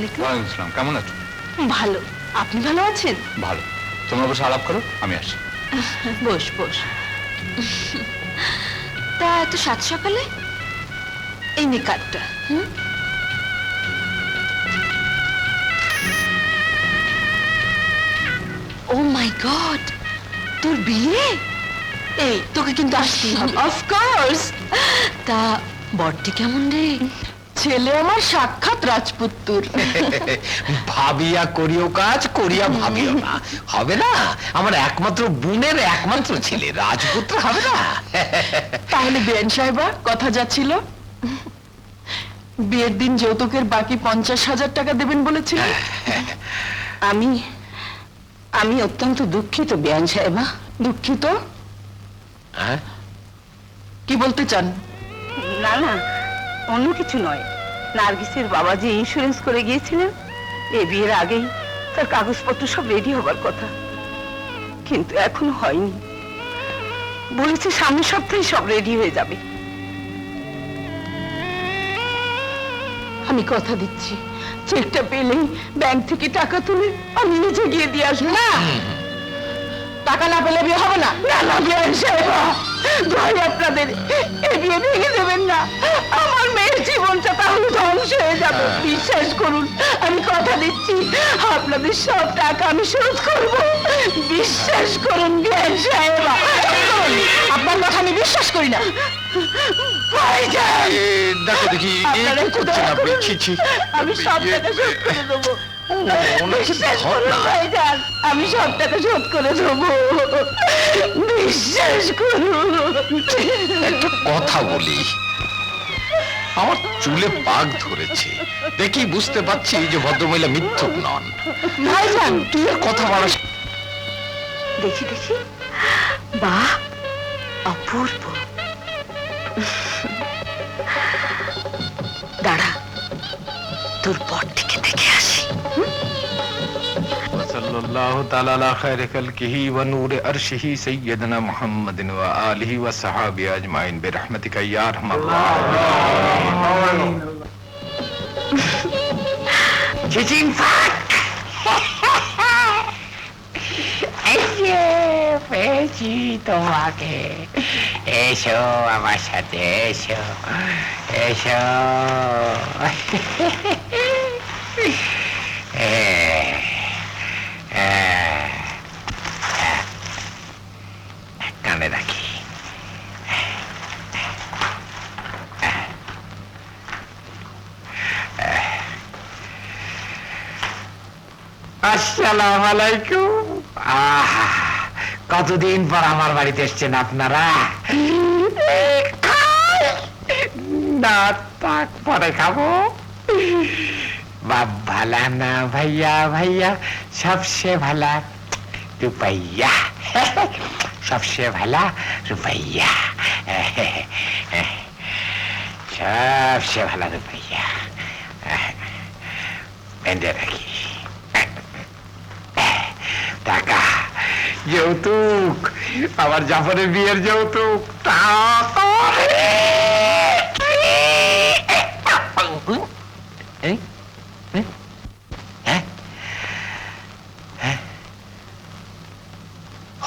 আলাইকুম। ওয়ালাইকুম আসসালাম। কেমন আছো? ভালো, আপনি ভালো আছেন? ভালো। তোমরা বসে আলাপ করো, আমি আসি। বস বস। তা এত সাত সকালে? এই নে কার্ডটা। ও মাই গড, তোর বিয়ে? এই তোকে কিন্তু আসতেই হবে। অফকোর্স। তা বরটি কেমন রে? ছেলে আমার সাক্ষাৎ রাজপুত্তুর। ভাবিয়া করিও কাজ, করিয়া ভাবিও না। হবে না? আমার একমাত্র বোনের একমাত্র ছেলে রাজপুত্র হবে না? তাহলে বেআইন সাহেবা, কথা যা ছিল, বিয়ের দিন যৌতুকের বাকি 50,000 টাকা দেবেন বলেছিলেন। আমি অত্যন্ত দুঃখিত বেআইন সাহেবা। দুঃখিত? হ্যাঁ? কি বলতে চান? না না, অন্য কিছু নয়। নার্গিসের বাবা যে ইন্স্যুরেন্স করে গিয়েছিলেন, এ বিয়ের আগেই তার কাগজপত্র সব রেডি হবার কথা, কিন্তু এখনো হয়নি। বলেছে সামনের সপ্তাহে সব রেডি হয়ে যাবে। আমি কথা দিচ্ছি, চেকটা পেলেই ব্যাংক থেকে টাকা তুলে আমি নিজে গিয়ে দিয়ে আসবো। না, টাকা না পেলে বিয়ে হবে না। না না বেআইন সাহেবা, ভাই আপনাদের এই বিয়ে ভেঙে দেবেন না। আমার মেয়ের জীবনটা তাহলে ধ্বংস হয়ে যাবে। বিশ্বাস করুন, আমি কথা দিচ্ছি, আপনাদের সব টাকা আমি শোধ করব। বিশ্বাস করুন বেআইন সাহেবা। আপনার কথা আমি বিশ্বাস করি না। ভাইজান, দেখো দেখি আপনারা কি করছেন দয়া আপনি? করুন, ছি ছি। আমি সব টাকা শোধ করে দেবো। বিশ্বাস ধর করুন না। ভাইজান, আমি সব টাকা শোধ করে দেবো। বিশ্বাস করুন। একটা কথা বলি, আমার চুলে পাক ধরেছে দেখি বুঝতে পারছি যে ভদ্রমহিলা মিথ্যুক নন। ভাইজান, তুই আর কথা বাড়াস। দেখি দেখি, বাহ, অপূর্ব। দাঁড়া, তোর বরটিকে দেখে আসি। सल्लल्लाहु ताला अला खैर खल्किही व नूर अर्शिही सय्यदना मुहम्मदिन व आलिही व सहाबी अजमाइन बिरहमतिका या अरहमर राहिमीन। চিচিং ফাক এসে পেয়েছি তোমাকে। এসো আমার সাথে, এসো এসো। কানে রাখি। আসসালামু আলাইকুম। কতদিন পর আমার বাড়িতে এসছেন আপনারা? না, তাক পরে খাবো। বাপ ভালা না ভাইয়া, ভাইয়া সবসে ভালা রুপাইয়া, সবসে ভালা রুপাইয়া, সবসে ভালা রুপাইয়া। বেঁধে রাখি টাকা, যৌতুক, আমার জাফরের বিয়ের যৌতুক। টাকা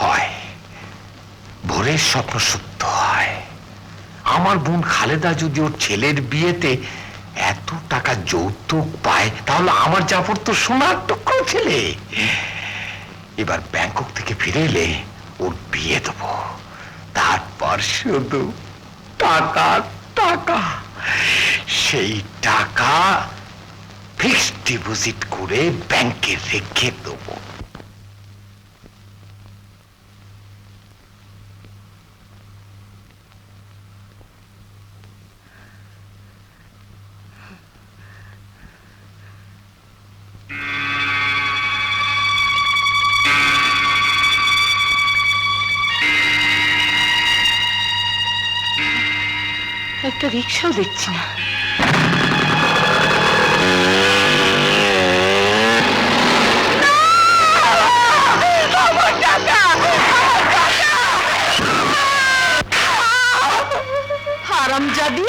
হয়, ভোরের স্বপ্ন সত্য হয়। আমার বোন খালেদা যদি ওর ছেলের বিয়েতে এত টাকা যৌতুক পায়, তাহলে আমার জাফর তো সোনার টুকরো ছেলে। এবার ব্যাংকক থেকে ফিরে এলে ওর বিয়ে দেবো, তারপর শুধু টাকা টাকা। সেই টাকা ফিক্সড ডিপোজিট করে ব্যাংকে রেখে দেবো। একটা রিক্সাও দেখছি না। হারামজাদি,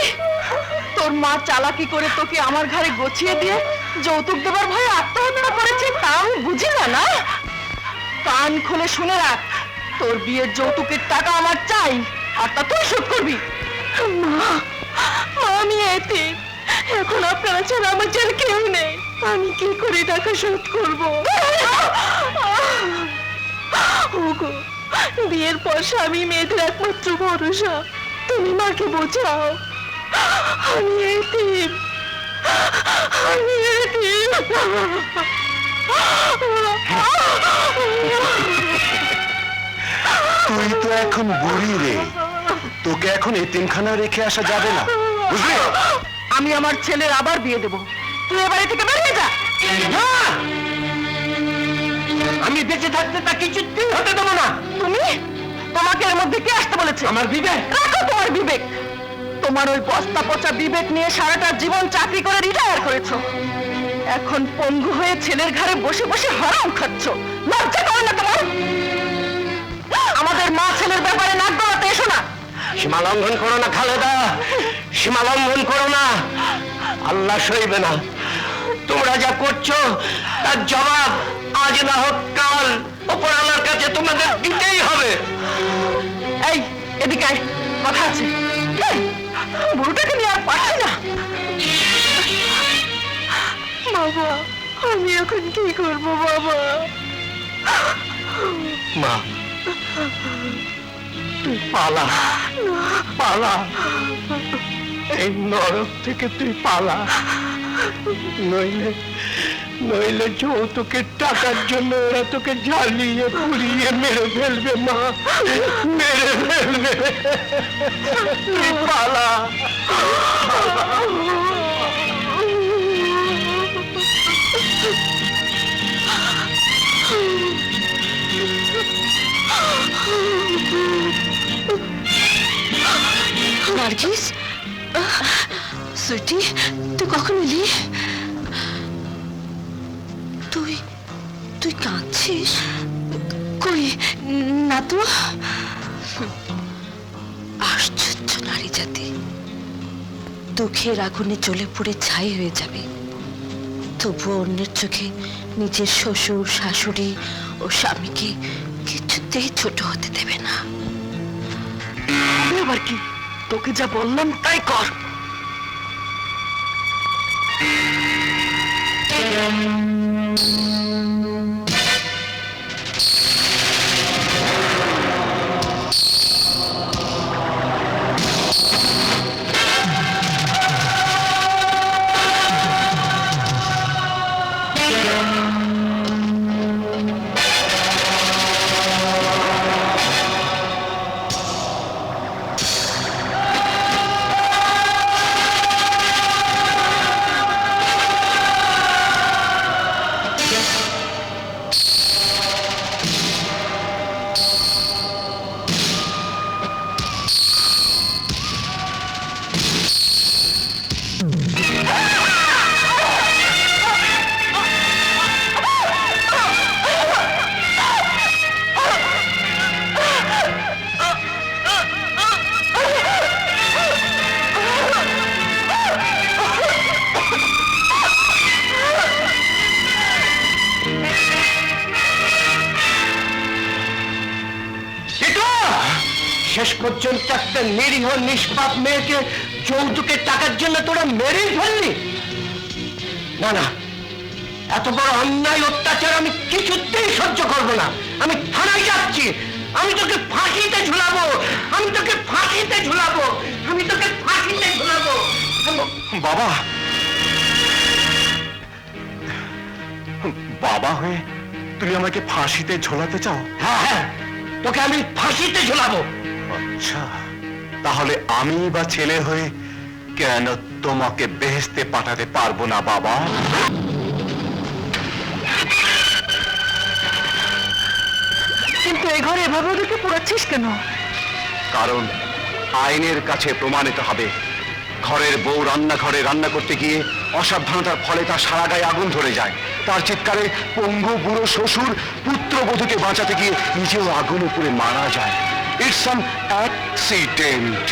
তোর মা চালাকি করে তোকে আমার ঘরে গছিয়ে দিয়ে যৌতুক দেবার ভয়ে আত্মহত্যা করেছে তা আমি বুঝি না না? কান খুলে শুনে রাখ, তোর বিয়ের যৌতুকের টাকা আমার চাই, আর তা তুই শোধ করবি। মা, আমি এতিম, এখন আপনারা ছাড়া আমার যার কেউ নেই, আমি কি করে টাকা শোধ করবো? ওগো, বিয়ের পর স্বামী মেয়েদের একমাত্র ভরসা, তুমি মাকে বোঝাও। আমি এতিম, আমি এতিম। তুই তো এখন বুড়ি রে, তোকে এখন এতিমখানা রেখে আসা যাবে না, বুঝলি? আমি আমার ছেলের আবার বিয়ে দেব, তুই এ বাড়ি থেকে বেরিয়ে যা। না! আমি বেঁচে থাকতে তা কিছুতেই হতে দেবো না। তুমি, তোমাকে এর মধ্যে কে আসতে বলেছে? আমার বিবেক। রাখো তোমার বিবেক। তোমার ওই বস্তা পচা বিবেক নিয়ে সারাটা জীবন চাকরি করে রিটায়ার করেছো, এখন পঙ্গু হয়ে ছেলের ঘাড়ে বসে বসে হারাম খাচ্ছ। লজ্জা করে না তোমার? আমাদের মা ছেলের ব্যাপারে নাক গলাতে এসো না। সীমা লঙ্ঘন করো না খালেদা, সীমা লঙ্ঘন করো না, আল্লাহ সইবে না। তোমরা যা করছো তার জবাব আজ না হোক কাল ওপর আল্লাহর কাছে তোমাদের দিতেই হবে। এই এদিকে আয়, কথা আছে। এই, বুড়োটাকে নিয়ে আর পারছি না। বাবা, আমি এখন কি করবো বাবা? মা, তুই পালা, পালা, এই নরক থেকে তুই পালা, নইলে নইলে যৌতুকের টাকার জন্য ওরা তোকে জ্বালিয়ে পুড়িয়ে মেরে ফেলবে মা, মেরে ফেলবে। তুই পালা। নার্গিস, সুইটি, তুই কখন এলি? তুই তুই কাঁদছিস? কই না তো। আশ্চর্য নারী জাতি, দুঃখের আগুনে জ্বলে পুড়ে ছাই হয়ে যাবে, তবুও অন্যের চোখে নিজের শ্বশুর শাশুড়ি ও স্বামীকে কিছুতেই ছোট হতে দেবে না। আবার কি? তোকে যা বললাম তাই কর। শেষ পর্যন্ত একটা নিরীহ নিষ্পাপ মেয়েকে যৌতুকের টাকার জন্য তোরা মেরেই ফেললি? না না, এত বড় অন্যায় অত্যাচার আমি কিছুতেই সহ্য করবো না। আমি থানায় যাচ্ছি, আমি তোকে ফাঁসিতে ঝুলাবো, আমি তোকে ফাঁসিতে ঝুলাবো, আমি তোকে ফাঁসিতে ঝুলাবো। বাবা, বাবা হয়ে তুমি আমাকে ফাঁসিতে ঝোলাতে চাও? হ্যাঁ হ্যাঁ, তোকে আমি ফাঁসিতে ঝোলাবো। আচ্ছা, তাহলে আমি বা ছেলে হয়ে কেন তোমাকে বেহেশতে পাঠাতে পারবো না বাবা? কিন্তু এই ঘরে এভাবে ওদেরকে পোড়াচ্ছিস কেন? কারণ আইনের কাছে প্রমাণিত হবে ঘরের বউ রান্নাঘরে রান্না করতে গিয়ে অসাবধানতার ফলে তার সারা গায়ে আগুন ধরে যায়। তার চিৎকারে পঙ্গু বুড়ো শ্বশুর পুত্রবধূকে বাঁচাতে গিয়ে নিজেও আগুনে পুড়ে মারা যায়। It's an accident.